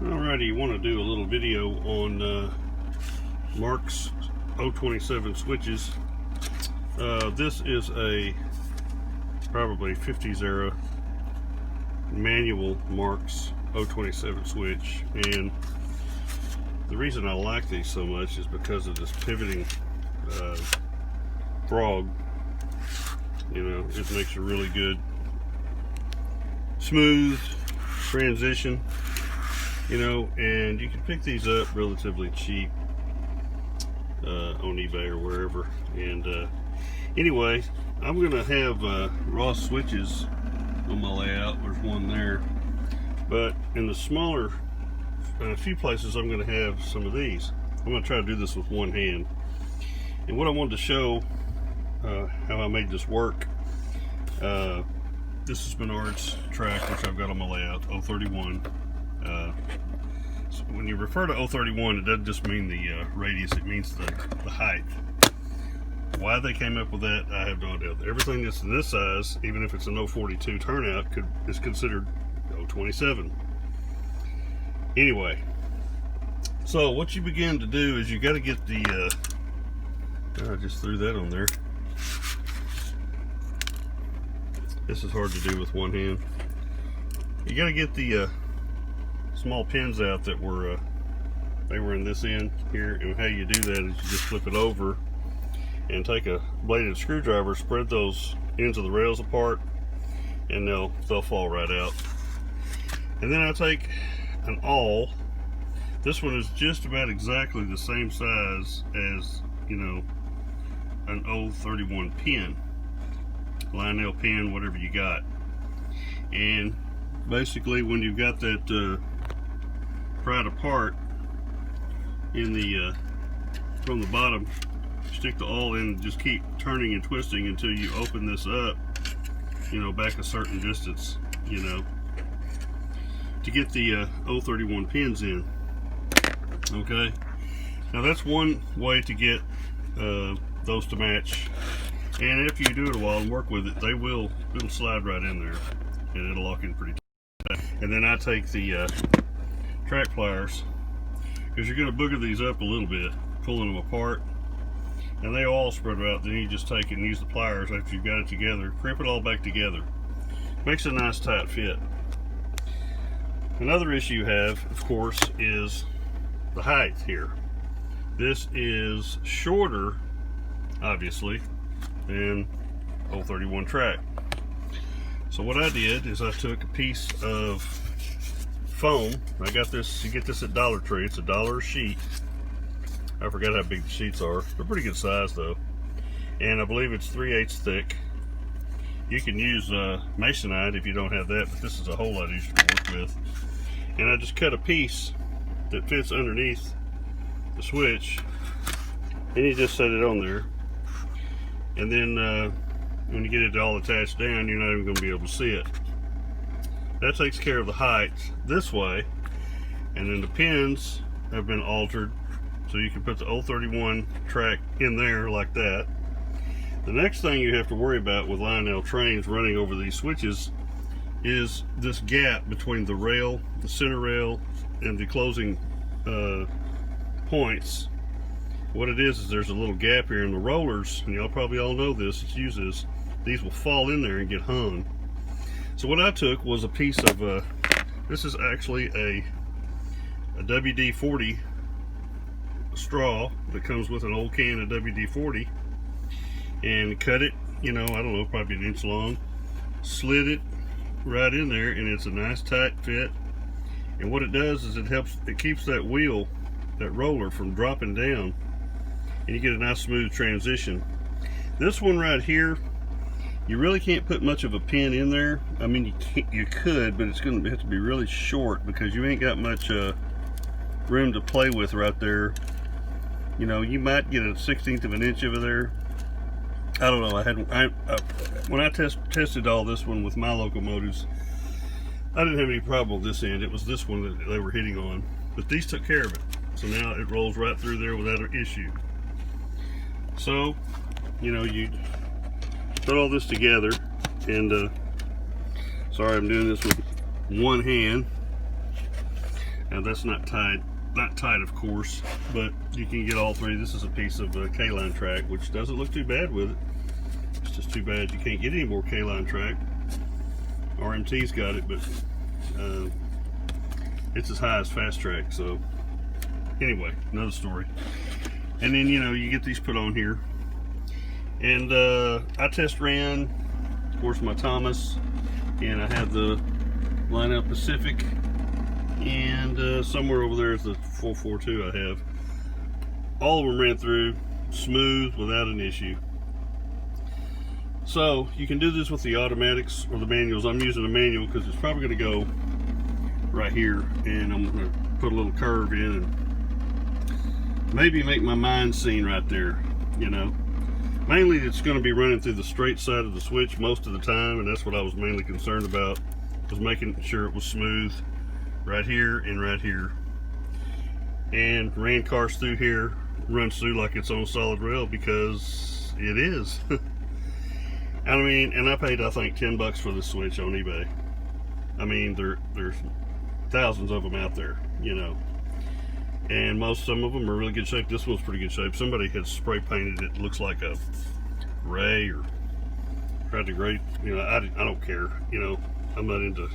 Alrighty, you want to do a little video on Marx 027 switches. This is a probably 50s era manual Marx 027 switch, and the reason I like these so much is because of this pivoting frog. You know, it makes a really good smooth transition, you know, and you can pick these up relatively cheap on eBay or wherever. And anyway, I'm gonna have raw switches on my layout. There's one there, but in the smaller few places I'm gonna have some of these. I'm gonna try to do this with one hand, and what I wanted to show how I made this work. This is Menards track, which I've got on my layout, 031. So when you refer to 031, it doesn't just mean the radius, it means the height. Why they came up with that, I have no idea. Everything that's in this size, even if it's an 042 turnout, is considered 027. Anyway, so what you begin to do is you got to get the, I just threw that on there. This is hard to do with one hand. You got to get the small pins out that were they were in this end here, and how you do that is you just flip it over and take a bladed screwdriver, spread those ends of the rails apart, and they'll fall right out. And then I take an awl. This one is just about exactly the same size as, you know, an 031 pin, line nail pin, whatever you got. And basically, when you've got that pried apart in the from the bottom, stick the awl in and just keep turning and twisting until you open this up, you know, back a certain distance, you know, to get the 031 pins in. Okay, now that's one way to get those to match, and if you do it a while and work with it, it'll slide right in there and it'll lock in pretty tight. And then I take the track pliers, because you're going to booger these up a little bit, pulling them apart, and they all spread out. Then you just take it and use the pliers after you've got it together, crimp it all back together. Makes a nice tight fit. Another issue you have, of course, is the height here. This is shorter, obviously, than 031 track. So what I did is I took a piece of foam. I got this, you get this at Dollar Tree. It's $1 a sheet. I forgot how big the sheets are. They're pretty good size though. And I believe it's 3/8 thick. You can use Masonite if you don't have that, but this is a whole lot easier to work with. And I just cut a piece that fits underneath the switch, and you just set it on there. And then when you get it all attached down, you're not even going to be able to see it. That takes care of the height this way. And then the pins have been altered, so you can put the 031 track in there like that. The next thing you have to worry about with line nail trains running over these switches is this gap between the rail, the center rail, and the closing points. What it is there's a little gap here in the rollers, and y'all probably all know this, it's uses, these will fall in there and get hung. So what I took was a piece of, this is actually a WD-40 straw that comes with an old can of WD-40, and cut it, you know, I don't know, probably an inch long, slid it right in there, and it's a nice tight fit. And what it does is it keeps that wheel, that roller, from dropping down, and you get a nice smooth transition. This one right here, you really can't put much of a pin in there. I mean, you could, but it's going to have to be really short, because you ain't got much room to play with right there. You know, you might get a 1/16 of an inch over there. I don't know. When I tested all this one with my locomotives, I didn't have any problem with this end. It was this one that they were hitting on, but these took care of it. So now it rolls right through there without an issue. So, you know, you put all this together, and sorry, I'm doing this with one hand. Now that's not tight, of course, but you can get all three. This is a piece of K-line track, which doesn't look too bad with it. It's just too bad you can't get any more K-line track. RMT's got it, but it's as high as fast track. So anyway, another story. And then, you know, you get these put on here, and I test ran, of course, my Thomas, and I have the Lineup Pacific, and somewhere over there is the 442 I have. All of them ran through smooth without an issue. So you can do this with the automatics or the manuals. I'm using a manual because it's probably going to go right here, and I'm going to put a little curve in and maybe make my mind scene right there, you know. Mainly it's going to be running through the straight side of the switch most of the time, and that's what I was mainly concerned about, was making sure it was smooth right here and right here. And ran cars through here, runs through like it's on solid rail, because it is. I mean, and I paid, I think, $10 for this switch on eBay. I mean, there's thousands of them out there, you know. And some of them are really good shape. This one's pretty good shape. Somebody had spray painted it. Looks like a gray, or tried to gray. You know, I don't care. You know, I'm not into.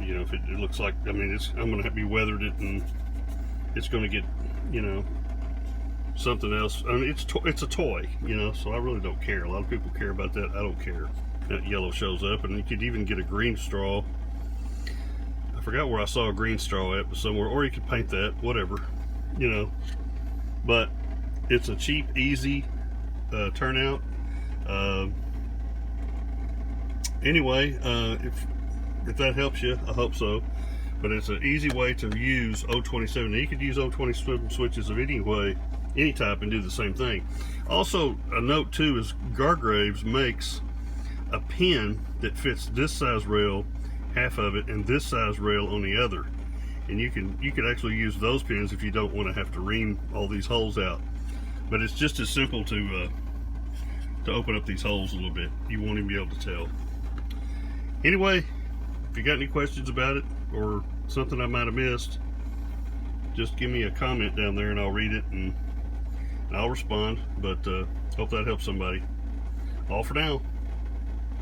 You know, if it looks like. I mean, I'm gonna have to be weathered it, and it's gonna get, you know, something else. I mean, it's a toy. You know, so I really don't care. A lot of people care about that. I don't care. That yellow shows up, and you could even get a green straw. I forgot where I saw a green straw at, but somewhere, or you could paint that, whatever, you know. But it's a cheap, easy turnout. Anyway, if that helps you, I hope so. But it's an easy way to use 027. Now, you could use 027 switches of any type and do the same thing. Also, a note too is Gargraves makes a pin that fits this size rail, half of it, and this size rail on the other, and you could actually use those pins if you don't want to have to ream all these holes out. But it's just as simple to open up these holes a little bit. You won't even be able to tell. Anyway, if you got any questions about it or something I might have missed, just give me a comment down there and I'll read it and I'll respond. But hope that helps somebody. All for now.